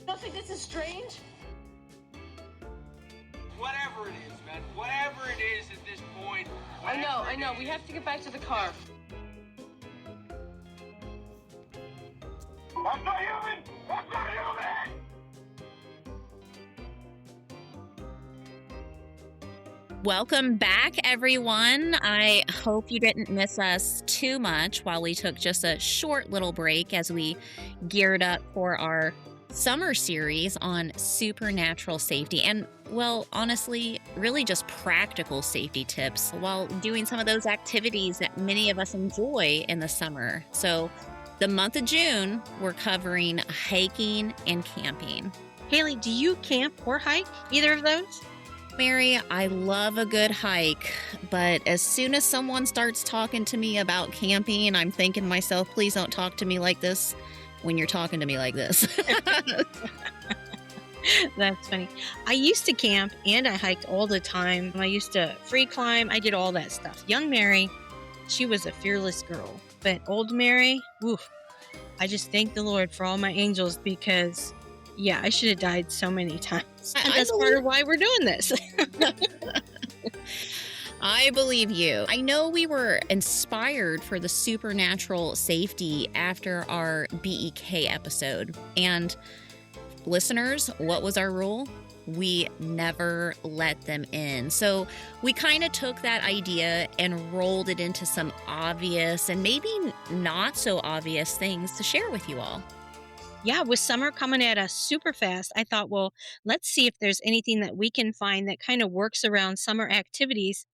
Don't think this is strange? Whatever it is, man. Whatever it is at this point. I know. We have to get back to the car. That's not human! That's not human! Welcome back, everyone. I hope you didn't miss us too much while we took just a short little break as we geared up for our summer series on supernatural safety and, well, honestly, really just practical safety tips while doing some of those activities that many of us enjoy in the summer. So the month of June, we're covering hiking and camping. Haley, do you camp or hike? Either of those? Mary, I love a good hike, but as soon as someone starts talking to me about camping, I'm thinking to myself, please don't talk to me like this when you're talking to me like this. That's funny. I used to camp and I hiked all the time. I used to free climb. I did all that stuff. Young Mary, she was a fearless girl. But old Mary, oof, I just thank the Lord for all my angels because, yeah, I should have died so many times. And that's part of why we're doing this. I believe you. I know we were inspired for the supernatural safety after our BEK episode. And listeners, what was our rule? We never let them in. So we kind of took that idea and rolled it into some obvious and maybe not so obvious things to share with you all. Yeah, with summer coming at us super fast, I thought, well, let's see if there's anything that we can find that kind of works around summer activities.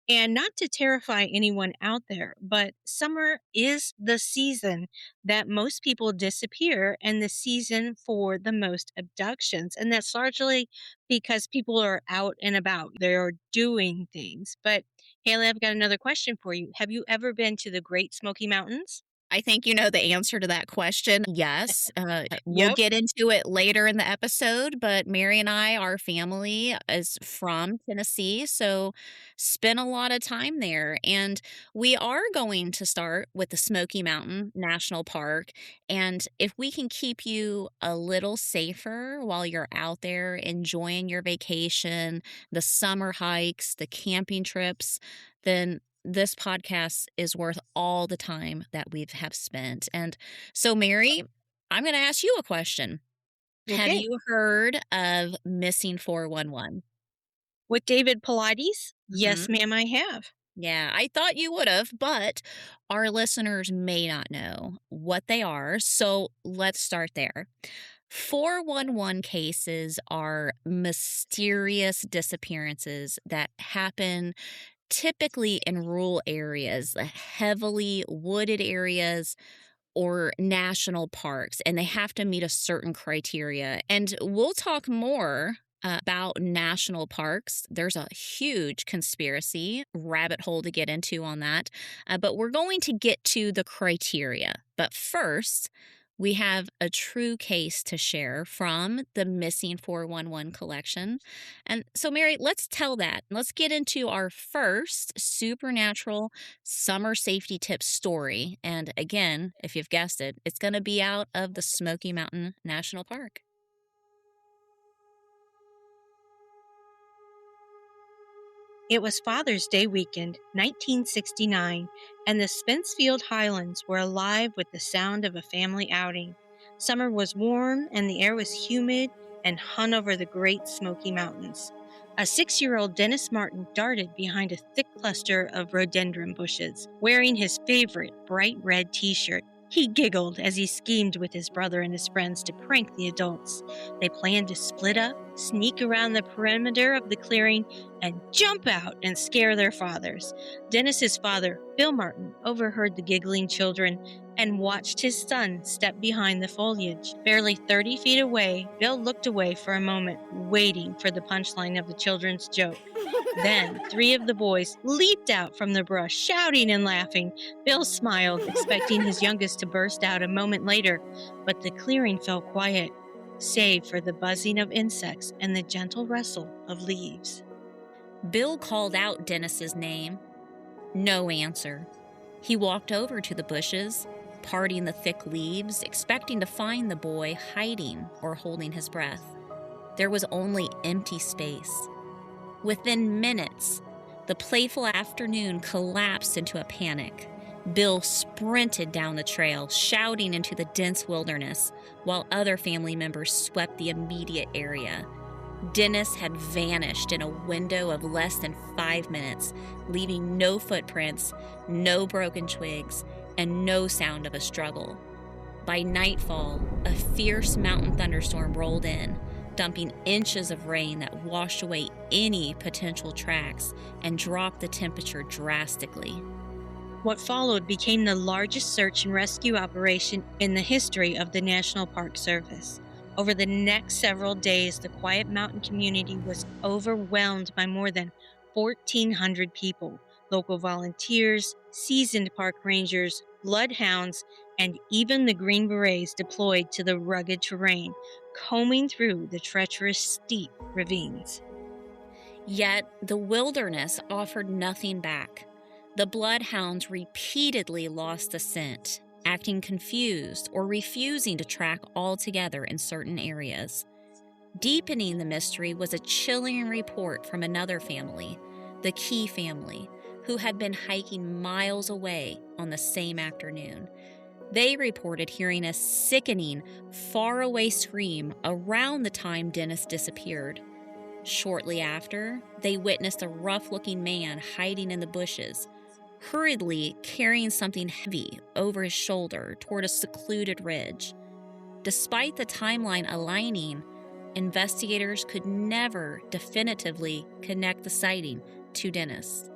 And not to terrify anyone out there, but summer is the season that most people disappear and the season for the most abductions. And that's largely because people are out and about. They're doing things. But Haley, I've got another question for you. Have you ever been to the Great Smoky Mountains? I think you know the answer to that question. Yes. We'll Yep. get into it later in the episode, but Mary and I, our family is from Tennessee, so spent a lot of time there. And we are going to start with the Smoky Mountain National Park. And if we can keep you a little safer while you're out there enjoying your vacation, the summer hikes, the camping trips, then this podcast is worth all the time that we have spent. And so, Mary, I'm going to ask you a question. Okay. Have you heard of Missing 411? With David Pilates? Yes, ma'am, I have. Yeah, I thought you would have, but our listeners may not know what they are. So let's start there. 411 cases are mysterious disappearances that happen typically in rural areas, heavily wooded areas, or national parks, and they have to meet a certain criteria. And we'll talk more about national parks. There's a huge conspiracy rabbit hole to get into on that, but we're going to get to the criteria. But first, we have a true case to share from the Missing 411 collection. And so, Mary, let's tell that. Let's get into our first supernatural summer safety tip story. And again, if you've guessed it, it's going to be out of the Smoky Mountain National Park. It was Father's Day weekend, 1969, and the Spencefield Highlands were alive with the sound of a family outing. Summer was warm and the air was humid and hung over the Great Smoky Mountains. A 6-year-old Dennis Martin darted behind a thick cluster of rhododendron bushes, wearing his favorite bright red t-shirt. He giggled as he schemed with his brother and his friends to prank the adults. They planned to split up, sneak around the perimeter of the clearing, and jump out and scare their fathers. Dennis's father, Bill Martin, overheard the giggling children and watched his son step behind the foliage. Barely 30 feet away, Bill looked away for a moment, waiting for the punchline of the children's joke. Then 3 of the boys leaped out from the brush, shouting and laughing. Bill smiled, expecting his youngest to burst out a moment later, but the clearing fell quiet, save for the buzzing of insects and the gentle rustle of leaves. Bill called out Dennis's name. No answer. He walked over to the bushes, parting the thick leaves, expecting to find the boy hiding or holding his breath. There was only empty space. Within minutes, the playful afternoon collapsed into a panic. Bill sprinted down the trail, shouting into the dense wilderness, while other family members swept the immediate area. Dennis had vanished in a window of less than 5 minutes, leaving no footprints, no broken twigs, and no sound of a struggle. By nightfall, a fierce mountain thunderstorm rolled in, dumping inches of rain that washed away any potential tracks and dropped the temperature drastically. What followed became the largest search and rescue operation in the history of the National Park Service. Over the next several days, the quiet mountain community was overwhelmed by more than 1,400 people, local volunteers, seasoned park rangers, bloodhounds, and even the Green Berets deployed to the rugged terrain, combing through the treacherous, steep ravines. Yet the wilderness offered nothing back. The bloodhounds repeatedly lost the scent, acting confused or refusing to track altogether in certain areas. Deepening the mystery was a chilling report from another family, the Key family, who had been hiking miles away on the same afternoon. They reported hearing a sickening, faraway scream around the time Dennis disappeared. Shortly after, they witnessed a rough-looking man hiding in the bushes, hurriedly carrying something heavy over his shoulder toward a secluded ridge. Despite the timeline aligning, investigators could never definitively connect the sighting to Dennis.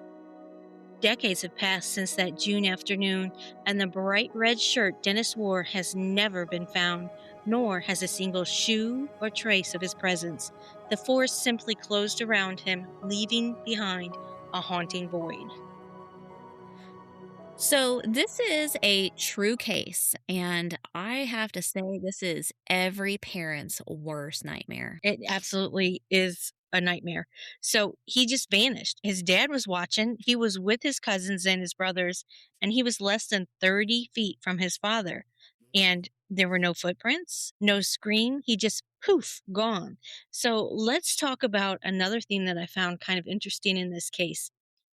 Decades have passed since that June afternoon, and the bright red shirt Dennis wore has never been found, nor has a single shoe or trace of his presence. The forest simply closed around him, leaving behind a haunting void. So, this is a true case, and I have to say, this is every parent's worst nightmare. It absolutely is a nightmare. So he just vanished. His dad was watching. He was with his cousins and his brothers, and he was less than 30 feet from his father. And there were no footprints, no scream. He just poof, gone. So let's talk about another theme that I found kind of interesting in this case.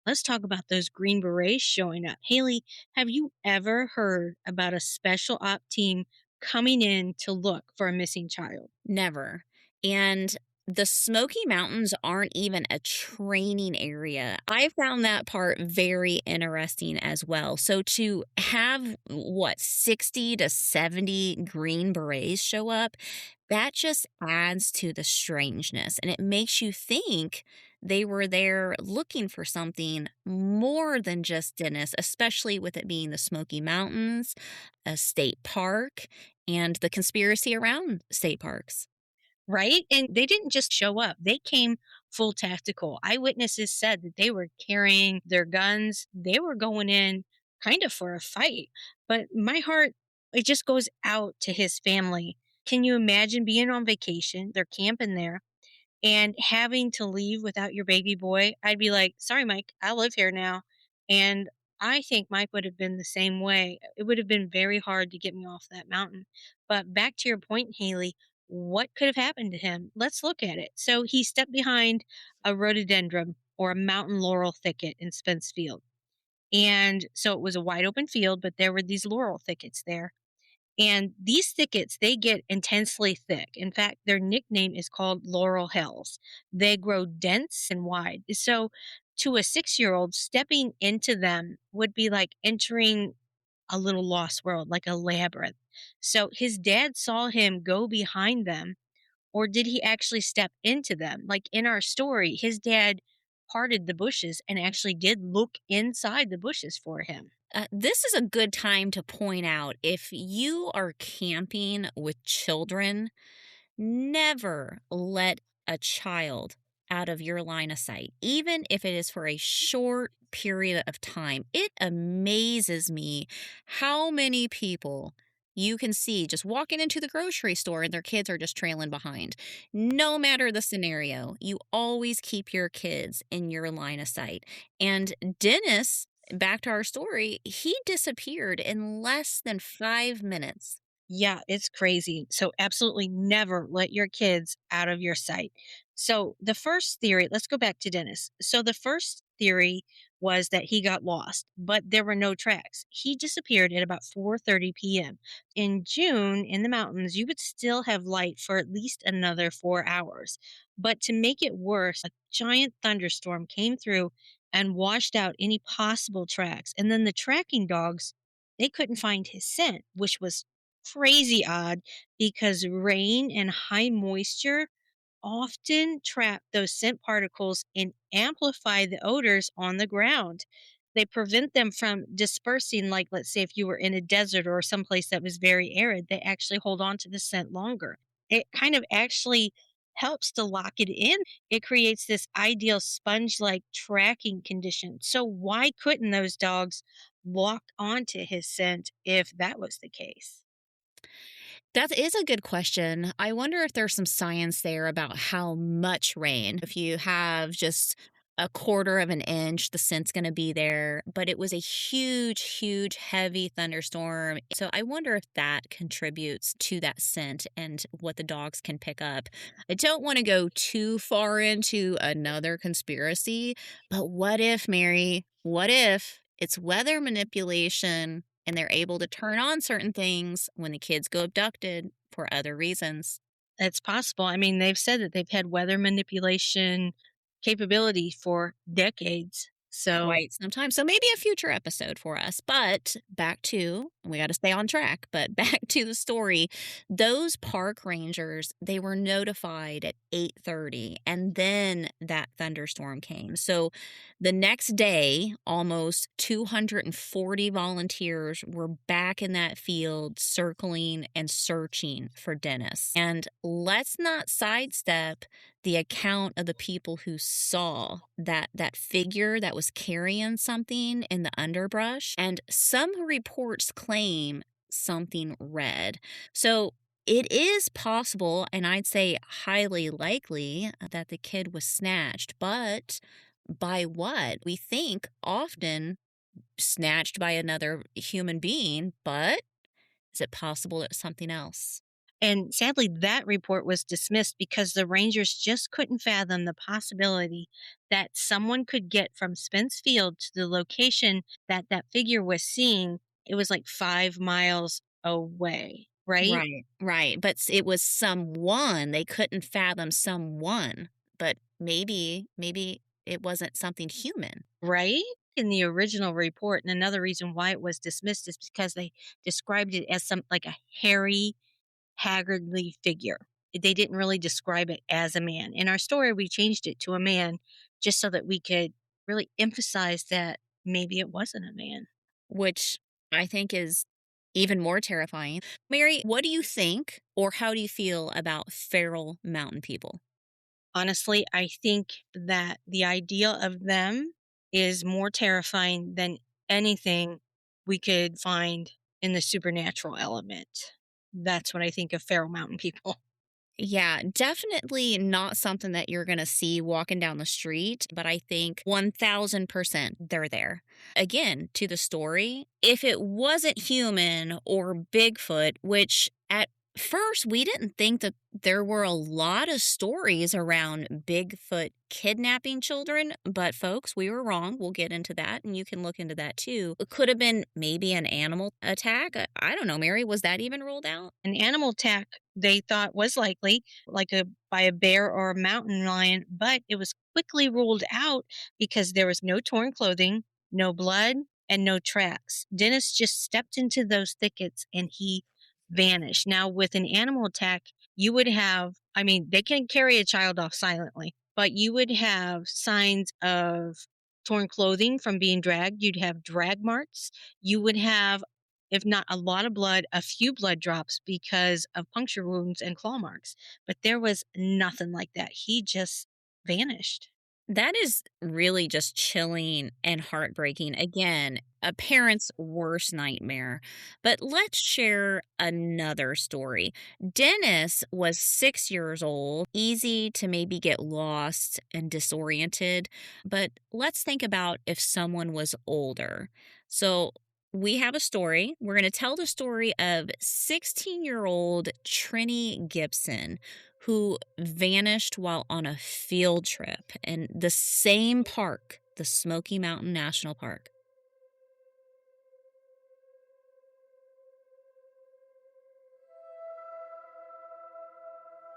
Let's talk about those Green Berets showing up. Haley, have you ever heard about a special op team coming in to look for a missing child? Never. And the Smoky Mountains aren't even a training area. I found that part very interesting as well. So to have 60 to 70 Green Berets show up, that just adds to the strangeness. And it makes you think they were there looking for something more than just Dennis, especially with it being the Smoky Mountains, a state park, and the conspiracy around state parks. Right? And they didn't just show up, they came full tactical. Eyewitnesses said that they were carrying their guns, they were going in kind of for a fight. But my heart, it just goes out to his family. Can you imagine being on vacation? They're camping there and having to leave without your baby boy. I'd be like, sorry, Mike, I live here now. And I think Mike would have been the same way. It would have been very hard to get me off that mountain. But back to your point, Haley, what could have happened to him? Let's look at it. So he stepped behind a rhododendron or a mountain laurel thicket in Spence Field. And so it was a wide open field, but there were these laurel thickets there. And these thickets, they get intensely thick. In fact, their nickname is called laurel hills. They grow dense and wide. So to a 6-year-old, stepping into them would be like entering a little lost world, like a labyrinth. So his dad saw him go behind them, or did he actually step into them? Like in our story, his dad parted the bushes and actually did look inside the bushes for him. This is a good time to point out, if you are camping with children, never let a child out of your line of sight, even if it is for a short period of time. It amazes me how many people you can see just walking into the grocery store and their kids are just trailing behind. No matter the scenario, you always keep your kids in your line of sight. And Dennis back to our story, he disappeared in less than 5 minutes. Yeah, it's crazy. So, absolutely never let your kids out of your sight. So, the first theory, let's go back to Dennis. So, the first theory was that he got lost, but there were no tracks. He disappeared at about 4:30 p.m. In June in the mountains, you would still have light for at least another 4 hours. But to make it worse, a giant thunderstorm came through and washed out any possible tracks. And then the tracking dogs, they couldn't find his scent, which was crazy odd because rain and high moisture often trap those scent particles and amplify the odors on the ground. They prevent them from dispersing, like, let's say, if you were in a desert or someplace that was very arid, they actually hold on to the scent longer. It kind of actually helps to lock it in. It creates this ideal sponge like tracking condition. So, why couldn't those dogs walk onto his scent if that was the case? That is a good question. I wonder if there's some science there about how much rain. If you have just a quarter of an inch, the scent's going to be there. But it was a huge, huge, heavy thunderstorm. So I wonder if that contributes to that scent and what the dogs can pick up. I don't want to go too far into another conspiracy, but what if, Mary, what if it's weather manipulation and they're able to turn on certain things when the kids go abducted for other reasons? It's possible. I mean, they've said that they've had weather manipulation capability for decades. So, Quite some time. So maybe a future episode for us. But back to, we got to stay on track, but back to the story. Those park rangers, they were notified at 8:30 and then that thunderstorm came. So the next day, almost 240 volunteers were back in that field circling and searching for Dennis. And let's not sidestep the account of the people who saw that figure that was carrying something in the underbrush, and some reports claim something red. So it is possible, and I'd say highly likely, that the kid was snatched, but by what? We think often snatched by another human being, but is it possible it's something else? and sadly, that report was dismissed because the Rangers just couldn't fathom the possibility that someone could get from Spence Field to the location that that figure was seeing. It was like 5 miles away, right? Right, right, but it was someone, they couldn't fathom someone, but maybe it wasn't something human. Right? In the original report, and another reason why it was dismissed is because they described it as some like a hairy, haggardly figure. They didn't really describe it as a man. In our story, we changed it to a man just so that we could really emphasize that maybe it wasn't a man. Which I think is even more terrifying. Mary, what do you think or how do you feel about feral mountain people? Honestly, I think that the idea of them is more terrifying than anything we could find in the supernatural element. That's what I think of feral mountain people. Yeah, definitely not something that you're going to see walking down the street, but I think 1000% they're there. Again, to the story, if it wasn't human or Bigfoot, which at first we didn't think that there were a lot of stories around Bigfoot kidnapping children, but folks, we were wrong. We'll get into that and you can look into that too. It could have been maybe an animal attack. I don't know, Mary, was that even ruled out? An animal attack they thought was likely, like a by a bear or a mountain lion, but it was quickly ruled out because there was no torn clothing, no blood, and no tracks. Dennis just stepped into those thickets and he vanished. Now, with an animal attack, you would have, I mean, they can carry a child off silently, but you would have signs of torn clothing from being dragged. You'd have drag marks. You would have, if not a lot of blood, a few blood drops because of puncture wounds and claw marks. But there was nothing like that. He just vanished. That is really just chilling and heartbreaking. Again, a parent's worst nightmare. But let's share another story. Dennis was 6 years old, easy to maybe get lost and disoriented. But let's think about if someone was older. So we have a story. We're going to tell the story of 16-year-old Trini Gibson, who vanished while on a field trip in the same park, the Smoky Mountain National Park.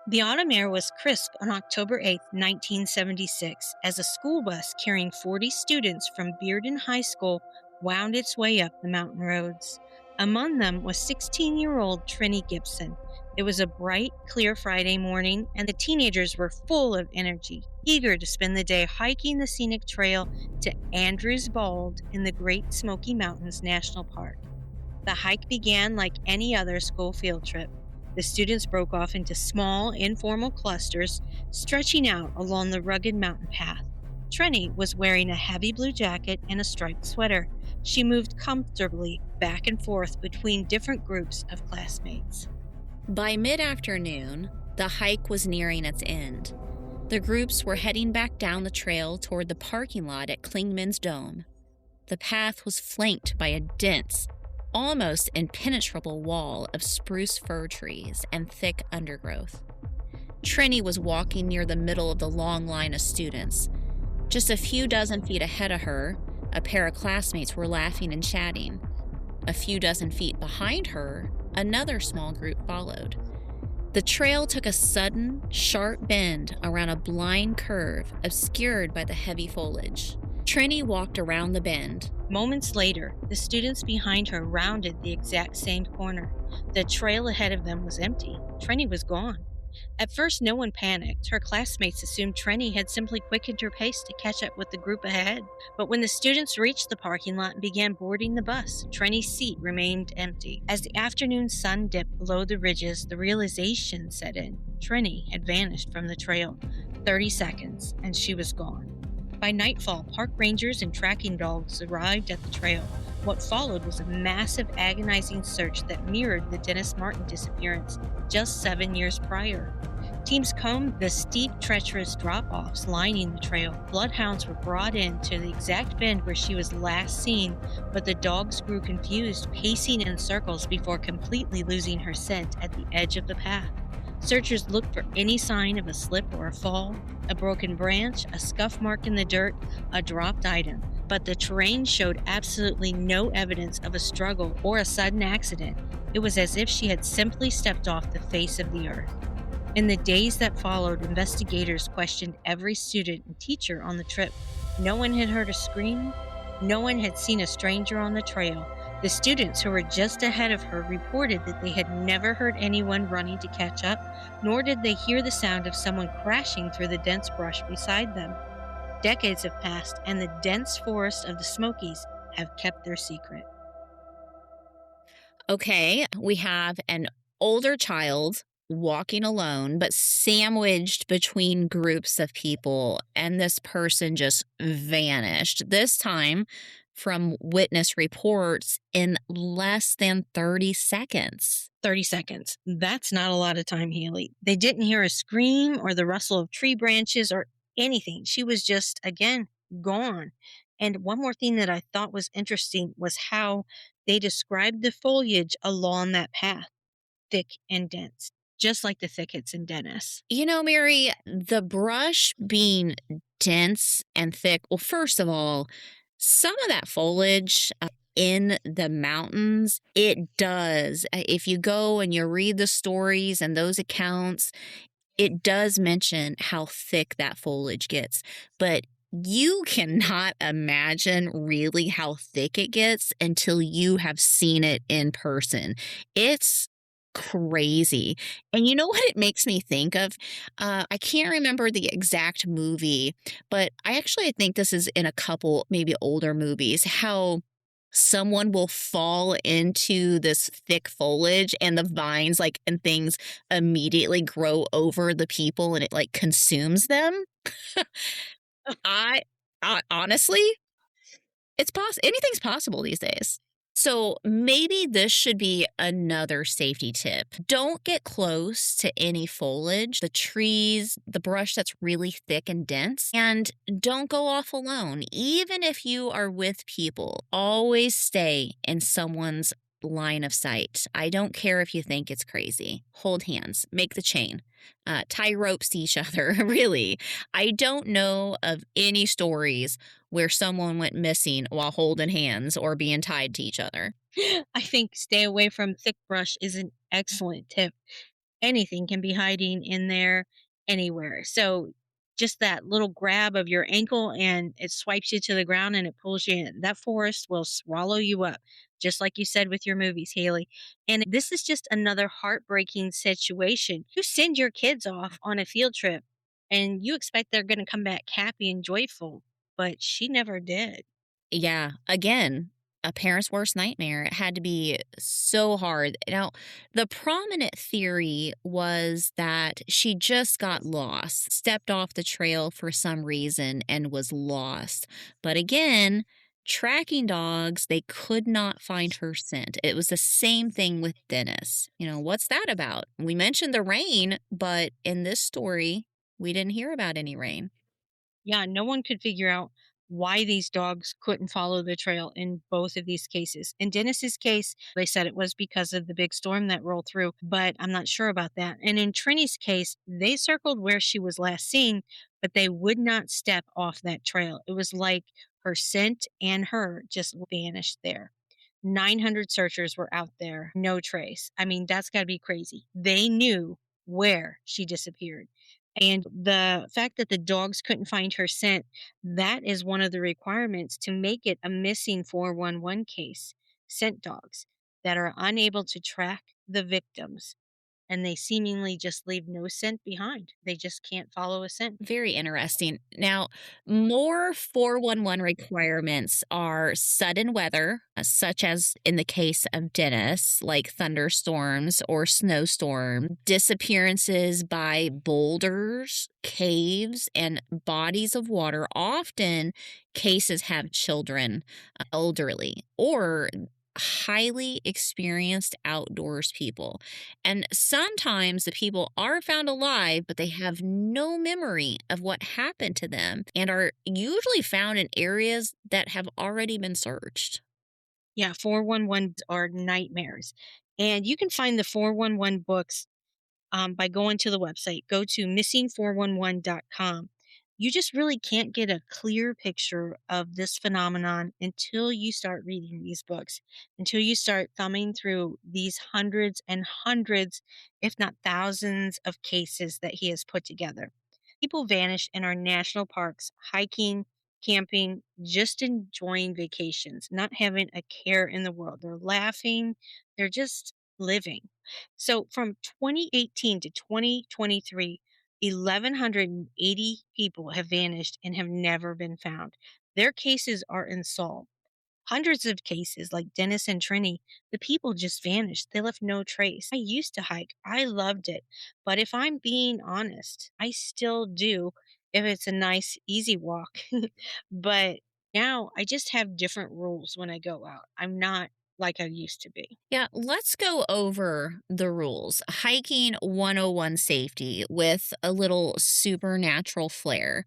The autumn air was crisp on October 8, 1976, as a school bus carrying 40 students from Bearden High School wound its way up the mountain roads. Among them was 16-year-old Trini Gibson. It was a bright, clear Friday morning, and the teenagers were full of energy, eager to spend the day hiking the scenic trail to Andrews Bald in the Great Smoky Mountains National Park. The hike began like any other school field trip. The students broke off into small, informal clusters, stretching out along the rugged mountain path. Trini was wearing a heavy blue jacket and a striped sweater. She moved comfortably back and forth between different groups of classmates. By mid-afternoon, the hike was nearing its end. The groups were heading back down the trail toward the parking lot at Klingman's Dome. The path was flanked by a dense, almost impenetrable wall of spruce fir trees and thick undergrowth. Trini was walking near the middle of the long line of students. Just a few dozen feet ahead of her, a pair of classmates were laughing and chatting. A few dozen feet behind her, another small group followed. The trail took a sudden, sharp bend around a blind curve obscured by the heavy foliage. Trini walked around the bend. Moments later, the students behind her rounded the exact same corner. The trail ahead of them was empty. Trini was gone. At first, no one panicked. Her classmates assumed Trini had simply quickened her pace to catch up with the group ahead. But when the students reached the parking lot and began boarding the bus, Trini's seat remained empty. As the afternoon sun dipped below the ridges, the realization set in. Trini had vanished from the trail. 30 seconds, and she was gone. By nightfall, park rangers and tracking dogs arrived at the trail. What followed was a massive, agonizing search that mirrored the Dennis Martin disappearance just 7 years prior. Teams combed the steep, treacherous drop-offs lining the trail. Bloodhounds were brought in to the exact bend where she was last seen, but the dogs grew confused, pacing in circles before completely losing her scent at the edge of the path. Searchers looked for any sign of a slip or a fall, a broken branch, a scuff mark in the dirt, a dropped item. But the terrain showed absolutely no evidence of a struggle or a sudden accident. It was as if she had simply stepped off the face of the earth. In the days that followed, investigators questioned every student and teacher on the trip. No one had heard a scream. No one had seen a stranger on the trail. The students who were just ahead of her reported that they had never heard anyone running to catch up, nor did they hear the sound of someone crashing through the dense brush beside them. Decades have passed, and the dense forest of the Smokies have kept their secret. Okay, we have an older child walking alone, but sandwiched between groups of people, and this person just vanished. This time, from witness reports, in less than 30 seconds. 30 seconds. That's not a lot of time, Haley. They didn't hear a scream or the rustle of tree branches or anything. She was just, again, gone. And one more thing that I thought was interesting was how they described the foliage along that path, thick and dense, just like the thickets in Dennis. You know, Mary, the brush being dense and thick, well, first of all, some of that foliage in the mountains, it does. If you go and you read the stories and those accounts, it does mention how thick that foliage gets. But you cannot imagine really how thick it gets until you have seen it in person. It's crazy. And you know what it makes me think of? I can't remember the exact movie, but I think this is in a couple, maybe older movies, how someone will fall into this thick foliage and the vines and things immediately grow over the people and it consumes them. I, I honestly, it's anything's possible these days. So maybe this should be another safety tip. Don't get close to any foliage, the trees, the brush that's really thick and dense, and don't go off alone. Even if you are with people, always stay in someone's line of sight. I don't care if you think it's crazy. Hold hands, make the chain, tie ropes to each other. Really, I don't know of any stories where someone went missing while holding hands or being tied to each other. I think stay away from thick brush is an excellent tip. Anything can be hiding in there anywhere. So just that little grab of your ankle and it swipes you to the ground and it pulls you in. That forest will swallow you up, just like you said with your movies, Haley. And this is just another heartbreaking situation. You send your kids off on a field trip and you expect they're going to come back happy and joyful, but she never did. Yeah, again, a parent's worst nightmare. It had to be so hard. Now, the prominent theory was that she just got lost, stepped off the trail for some reason, and was lost. But again, tracking dogs, they could not find her scent. It was the same thing with Dennis. What's that about? We mentioned the rain, but in this story, we didn't hear about any rain. Yeah, no one could figure out why these dogs couldn't follow the trail in both of these cases. In Dennis's case, they said it was because of the big storm that rolled through, but I'm not sure about that. And in Trini's case, they circled where she was last seen, but they would not step off that trail. It was like her scent and her just vanished there. 900 searchers were out there, no trace. I mean, that's got to be crazy. They knew where she disappeared. And the fact that the dogs couldn't find her scent, that is one of the requirements to make it a missing 411 case. Scent dogs that are unable to track the victims and they seemingly just leave no scent behind. They just can't follow a scent. Very interesting. Now, more 411 requirements are sudden weather, such as in the case of Dennis, like thunderstorms or snowstorm, disappearances by boulders, caves, and bodies of water. Often, cases have children, elderly, or highly experienced outdoors people. And sometimes the people are found alive, but they have no memory of what happened to them and are usually found in areas that have already been searched. Yeah, 411 are nightmares. And you can find the 411 books by going to the website. Go to missing411.com. You just really can't get a clear picture of this phenomenon until you start reading these books, until you start thumbing through these hundreds and hundreds, if not thousands, of cases that he has put together. People vanish in our national parks, hiking, camping, just enjoying vacations, not having a care in the world. They're laughing, they're just living. So from 2018 to 2023, 1,180 people have vanished and have never been found. Their cases are unsolved. Hundreds of cases like Dennis and Trini, the people just vanished. They left no trace. I used to hike. I loved it. But if I'm being honest, I still do if it's a nice, easy walk. But now I just have different rules when I go out. I'm not like I used to be. Yeah, let's go over the rules. Hiking 101 safety with a little supernatural flair.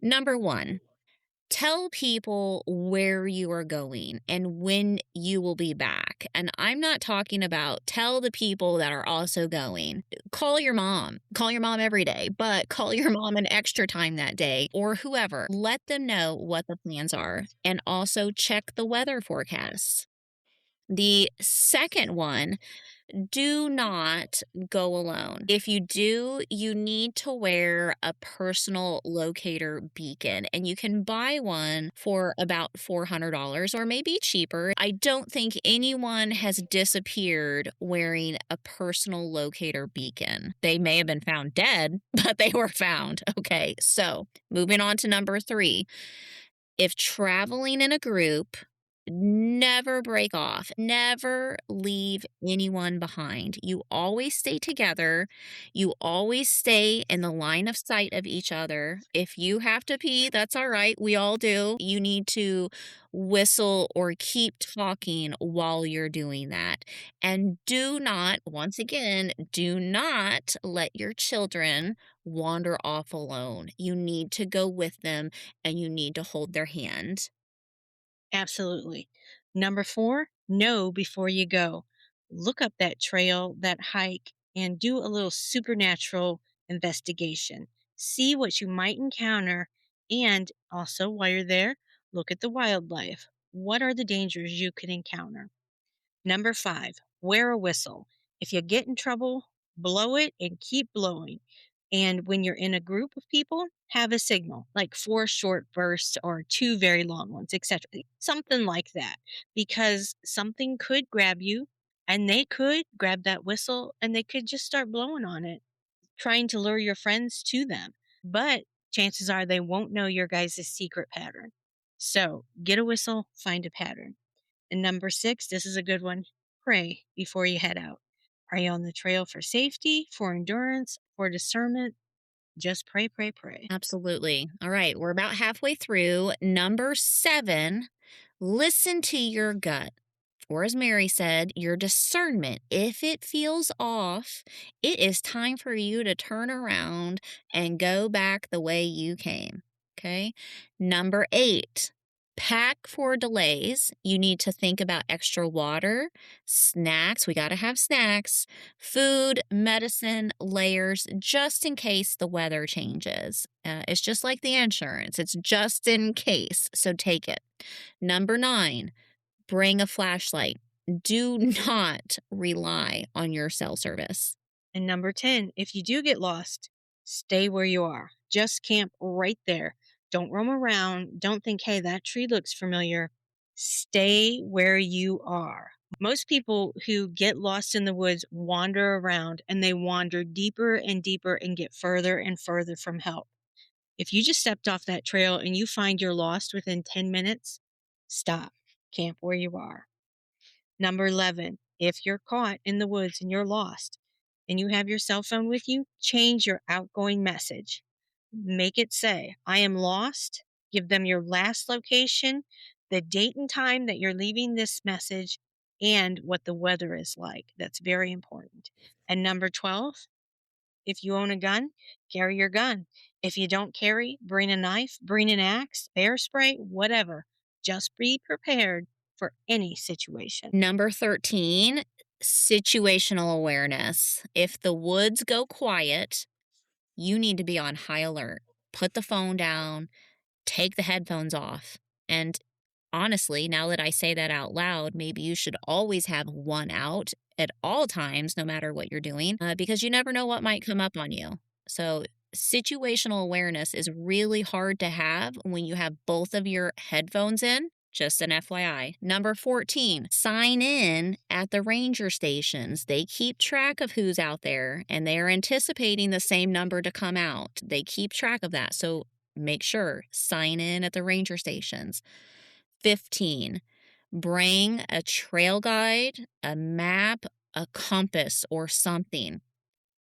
Number one, tell people where you are going and when you will be back. And I'm not talking about tell the people that are also going. Call your mom. Call your mom every day, but call your mom an extra time that day or whoever. Let them know what the plans are and also check the weather forecasts. The second one, do not go alone. If you do, you need to wear a personal locator beacon, and you can buy one for about $400 or maybe cheaper. I don't think anyone has disappeared wearing a personal locator beacon. They may have been found dead, but they were found. Okay, so moving on to number three. If traveling in a group, Never break off. Never leave anyone behind. You always stay together. You always stay in the line of sight of each other. If you have to pee, that's all right. We all do. You need to whistle or keep talking while you're doing that. And do not, once again, do not let your children wander off alone. You need to go with them and you need to hold their hand. Absolutely. Number four, know before you go. Look up that trail, that hike, and do a little supernatural investigation. See what you might encounter. And also, while you're there, look at the wildlife. What are the dangers you could encounter? Number five, wear a whistle. If you get in trouble, blow it and keep blowing. And when you're in a group of people, have a signal, like four short bursts or two very long ones, etc. Something like that. Because something could grab you and they could grab that whistle and they could just start blowing on it, trying to lure your friends to them. But chances are they won't know your guys' secret pattern. So get a whistle, find a pattern. And number six, this is a good one. Pray before you head out. Pray on the trail for safety, for endurance, for discernment. Just pray, pray, pray. Absolutely. All right, we're about halfway through. Number 7, listen to your gut. Or as Mary said, your discernment. If it feels off, it is time for you to turn around and go back the way you came. Okay. Number 8, pack for delays. You need to think about extra water, snacks. We got to have snacks, food, medicine, layers, just in case the weather changes. It's just like the insurance, it's just in case. So take it. Number 9, bring a flashlight. Do not rely on your cell service. And number 10, if you do get lost, stay where you are. Just camp right there. Don't roam around. Don't think, hey, that tree looks familiar. Stay where you are. Most people who get lost in the woods wander around and they wander deeper and deeper and get further and further from help. If you just stepped off that trail and you find you're lost within 10 minutes, stop. Camp where you are. Number 11, if you're caught in the woods and you're lost and you have your cell phone with you, change your outgoing message. Make it say, I am lost. Give them your last location, the date and time that you're leaving this message, and what the weather is like. That's very important. And number 12, if you own a gun, carry your gun. If you don't carry, bring a knife, bring an axe, bear spray, whatever. Just be prepared for any situation. Number 13, situational awareness. If the woods go quiet, you need to be on high alert. Put the phone down, take the headphones off. And honestly, now that I say that out loud, maybe you should always have one out at all times, no matter what you're doing, because you never know what might come up on you. So, situational awareness is really hard to have when you have both of your headphones in. Just an FYI. Number 14, sign in at the ranger stations. They keep track of who's out there and they are anticipating the same number to come out. They keep track of that. So make sure, sign in at the ranger stations. 15, bring a trail guide, a map, a compass, or something.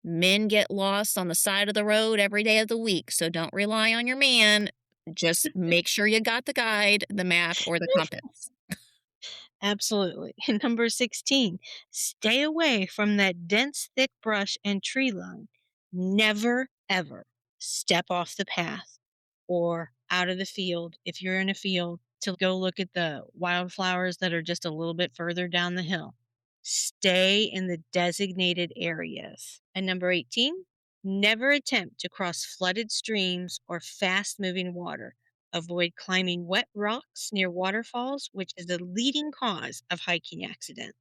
Men get lost on the side of the road every day of the week, so don't rely on your man. Just make sure you got the guide, the map, or the compass. Absolutely. And number 16, stay away from that dense, thick brush and tree line. Never, ever step off the path or out of the field if you're in a field to go look at the wildflowers that are just a little bit further down the hill. Stay in the designated areas. And number 18, never attempt to cross flooded streams or fast moving water. Avoid climbing wet rocks near waterfalls, which is the leading cause of hiking accidents.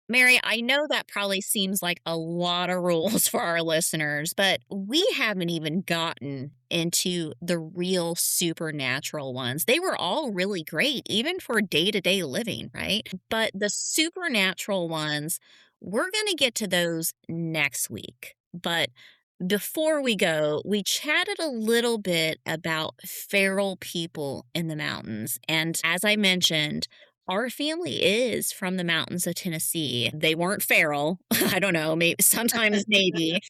Mary, I know that probably seems like a lot of rules for our listeners, but we haven't even gotten into the real supernatural ones. They were all really great, even for day to day living, right? But the supernatural ones, we're going to get to those next week. But before we go, we chatted a little bit about feral people in the mountains. And as I mentioned, Our family is from the mountains of Tennessee. They weren't feral. I don't know, maybe sometimes maybe,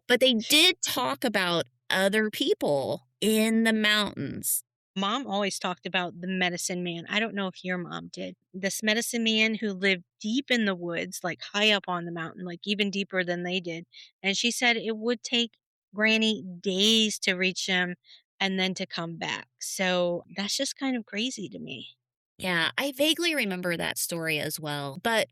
but they did talk about other people in the mountains. Mom always talked about the medicine man. I don't know if your mom did. This medicine man who lived deep in the woods, like high up on the mountain, like even deeper than they did. And she said it would take Granny days to reach him and then to come back. So that's just kind of crazy to me. Yeah, I vaguely remember that story as well. But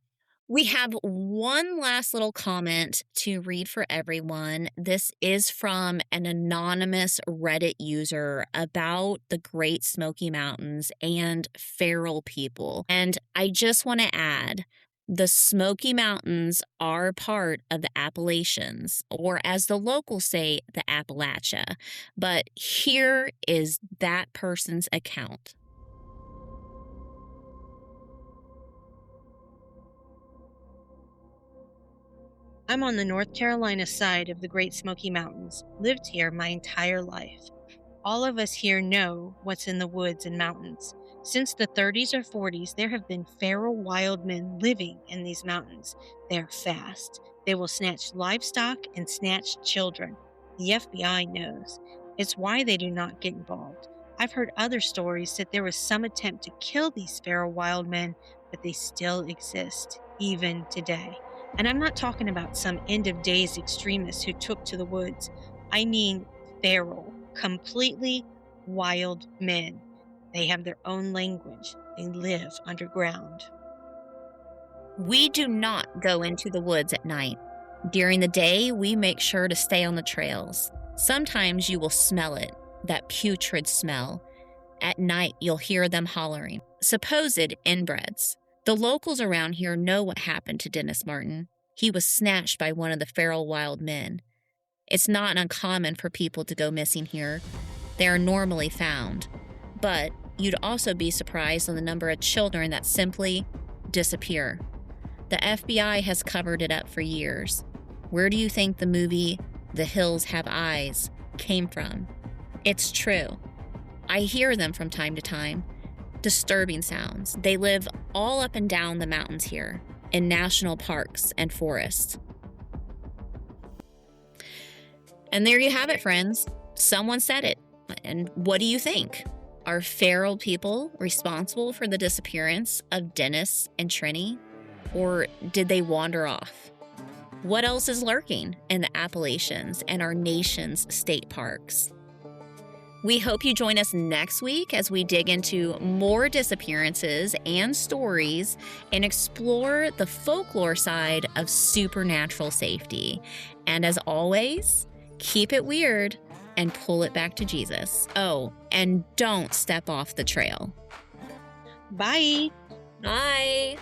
we have one last little comment to read for everyone. This is from an anonymous Reddit user about the Great Smoky Mountains and feral people. And I just want to add, the Smoky Mountains are part of the Appalachians, or as the locals say, the Appalachia. But here is that person's account. I'm on the North Carolina side of the Great Smoky Mountains, lived here my entire life. All of us here know what's in the woods and mountains. Since the 30s or 40s, there have been feral wild men living in these mountains. They are fast. They will snatch livestock and snatch children. The FBI knows. It's why they do not get involved. I've heard other stories that there was some attempt to kill these feral wild men, but they still exist, even today. And I'm not talking about some end of days extremists who took to the woods. I mean feral, completely wild men. They have their own language. They live underground. We do not go into the woods at night. During the day, we make sure to stay on the trails. Sometimes you will smell it, that putrid smell. At night, you'll hear them hollering, supposed inbreds. The locals around here know what happened to Dennis Martin. He was snatched by one of the feral wild men. It's not uncommon for people to go missing here. They are normally found. But you'd also be surprised on the number of children that simply disappear. The FBI has covered it up for years. Where do you think the movie The Hills Have Eyes came from? It's true. I hear them from time to time. Disturbing sounds. They live all up and down the mountains here, in national parks and forests. And there you have it, friends. Someone said it. And what do you think? Are feral people responsible for the disappearance of Dennis and Trini? Or did they wander off? What else is lurking in the Appalachians and our nation's state parks? We hope you join us next week as we dig into more disappearances and stories and explore the folklore side of supernatural safety. And as always, keep it weird and pull it back to Jesus. Oh, and don't step off the trail. Bye. Bye.